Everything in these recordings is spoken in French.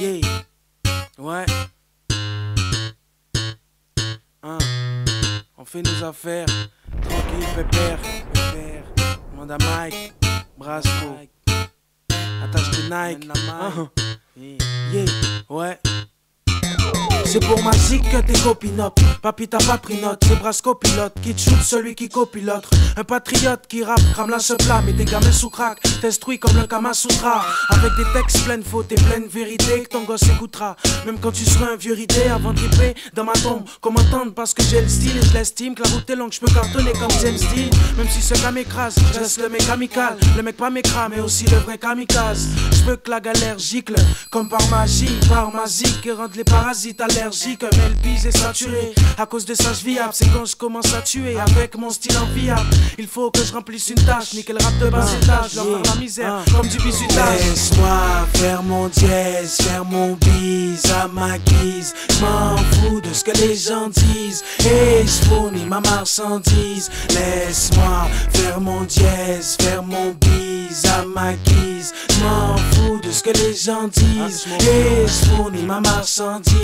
Yeah. Ouais. Hein. On fait nos affaires. Tranquille, pépère. Demande à Mike. Brasco. Attache tes Nike. Yeah. Ouais. C'est pour ma zik que t'es copinote. Papi t'as pas pris note. C'est Brasco pilote qui te shoot celui qui copilote. Un patriote qui rappe, crame la plat. Mais tes gamins sous crack, t'instruis comme le Kama Sutra. Avec des textes pleins de fautes et pleines de vérités que ton gosse écoutera. Même quand tu seras un vieux ridé avant de triper dans ma tombe. Comment entendre parce que j'ai le style et je l'estime. Que la route est longue, je peux cartonner comme James Dean. Même si ce gars m'écrase, je reste le mec amical. Le mec pas m'écrase mais aussi le vrai kamikaze. Je veux que la galère gicle comme par magie, par ma zik et rendre les parasites allergiques. Mais le bise est saturé. À cause de ça je viable. C'est quand je commence à tuer avec mon style enviable. Il faut que je remplisse une tâche. Niquer le rap de bas étage. Leur faire la misère comme du bisutage. Laisse-moi faire mon dièse, faire mon bise à ma guise. Je m'en fous de ce que les gens disent et je fournis ma marchandise. Laisse-moi faire mon dièse, faire mon bise à ma guise. Je m'en fous de ce que les gens disent et je fournis ma marchandise.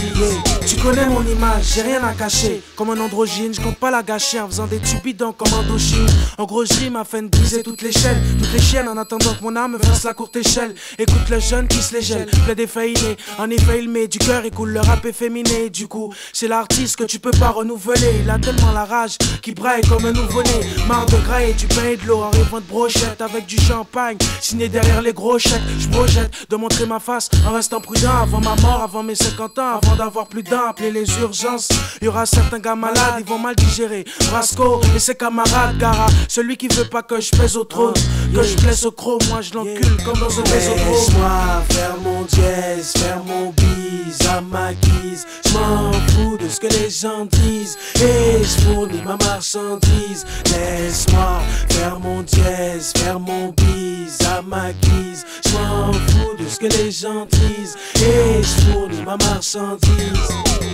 Tu connais mon image, j'ai rien à cacher. Comme un androgyne, je compte pas la gâcher en faisant des tubes bidons comme Indochine. En gros, je rime afin de briser toutes les chaînes, toutes les chiennes en attendant que mon âme fasse la courte échelle. Écoute le jeune qui se les gèle, plein défailliné. En effet, il met du cœur et coule le rap efféminé. Du coup, c'est l'artiste que tu peux pas renouveler. Il a tellement la rage qu'il braille comme un nouveau-né. Marre de grailler du pain et de l'eau en rêvant de brochette avec du champagne. Signé derrière les gros chèques, je projette de montrer ma face en restant prudent avant ma mort, avant mes 50 ans, avant d'avoir plus d'un, appeler les urgences. Il y aura certains gars malades, ils vont mal digérer. Brasco et ses camarades, Gara, celui qui veut pas que je pèse au trône, que je blesse au croc, moi je l'encule comme dans un bésodrome. Laisse-moi faire mon dièse, faire mon bise à ma guise. Je m'en fous de ce que les gens disent et je fournis ma marchandise. Laisse-moi faire mon dièse, faire mon bise à ma guise. Je m'en fous de ce que les gens disent et je fournis ma marchandise.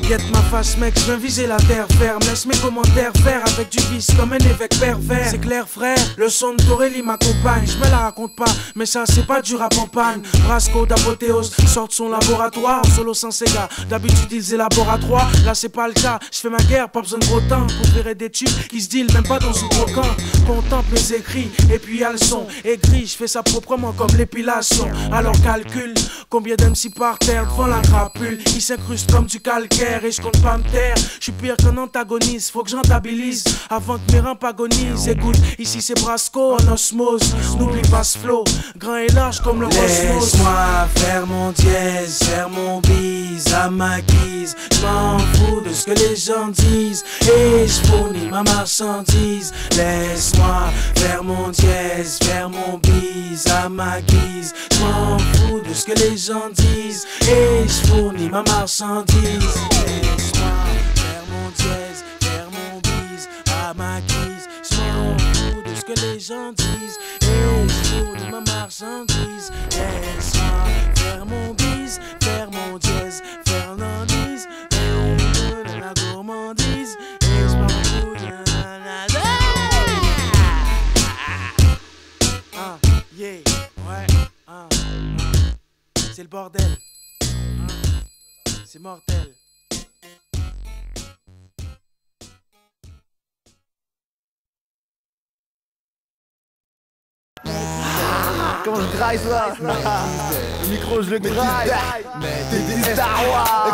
Guette ma face mec, je viens viser la terre ferme. Laisse mes commentaires faire avec du vice comme un évêque pervers. C'est clair frère, le son de Torelli m'accompagne. Je me la raconte pas, mais ça c'est pas du rap en panne. Brasco d'Apothéose sort de son laboratoire. Solo sans Sega, d'habitude ils élaborent à trois. Là c'est pas le cas, je fais ma guerre, pas besoin de gros temps. Pour virer des tubes qui se deal même pas dans ce croquant. Contemple mes écrits et puis y'a le son. Aigri, je fais ça proprement comme l'épilation. Alors calcule combien d'MC par terre devant la crapule. Ils s'incrustent comme du calcaire et je compte pas me taire. Je suis pire qu'un antagoniste, faut que je rentabilise avant que mes reins pagonisent. Écoute, ici c'est Brasco en osmose. N'oublie pas ce flow, grand et large comme le cosmos. Laisse-moi faire mon dièse, faire mon bise à ma guise. Je m'en fous de ce que les gens disent et je fournis ma marchandise. Laisse-moi faire mon dièse, faire mon bise à ma guise. Je m'en fous de ce que les gens disent et je fournis ma marchandise. Laisse-moi faire mon dièse, faire mon bise à ma guise. Je m'en fous de ce que les gens disent et je fournis ma marchandise. Laisse-moi faire mon bise, faire mon dièse, faire mon bise, de la gourmandise et je m'en fous de la Yeah, ouais, c'est le bordel. C'est mortel. Comment je graille ça? Le micro je le graille. T'es des Star Wars.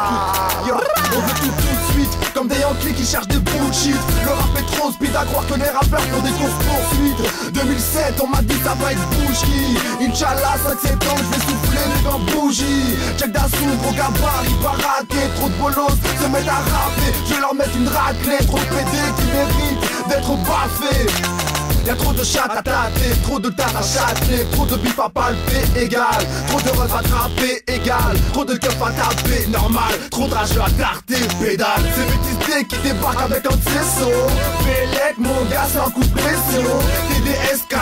Écoute, on veut tout de suite, comme des Yankees qui cherchent des bullshit. Le rap est trop speed à croire que les rappeurs font des courses poursuites. 2007 on m'a dit ça va être bougie. Inch'Allah 5-7 ans je vais souffler les gants bougies. Check d'assaut, gros gabarit, baraqué. Trop de bolos se mettent à rapper. Je vais leur mettre une raclée. Trop de PD qui méritent d'être baffés. Y'a trop de chattes à tâter, trop de tartes à châteler, trop de bif à palper, égal. Trop de refs à attraper, égal. Trop de keufs à taper, normal. Trop de rageux à darter, pédale. C'est Métis qui débarque avec un tiesso. Pélec, mon gars, c'est un coup de pression. TDSK,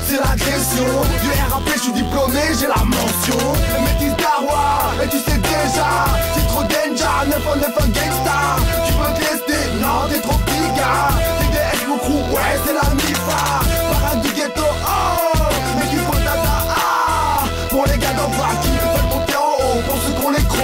c'est l'agression. Du RAP, je suis diplômé, j'ai la mention. Le Métis d'Arwa, et tu sais déjà. C'est trop danger, 9 en 9 un gangsta. Tu peux te tester, non, t'es trop petit gars. TDS, mon crew, ouais, c'est la MIFA. Parade du ghetto, oh, mais qu'il faut tata, ah. Pour les gars d'en bas qui veulent monter en haut, pour ceux qu'on les croit.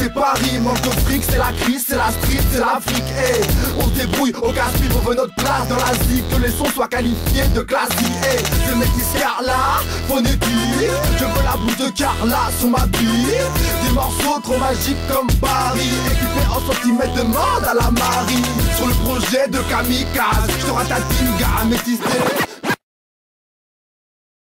c'est Paris, manque de fric, c'est la crise, c'est la street, c'est l'Afrique. Hey, on se débrouille au casse-pipe, on veut notre place dans la zik, que les sons soient qualifiés de classique. Hey, ce métis Carla, phonétique, je veux la bouche de Carla sur ma bille. Des morceaux trop magiques comme Paris, équipés en centimètres de mode à la Marie. Sur le projet de Kamikaze, je te ratatine, gars, métis.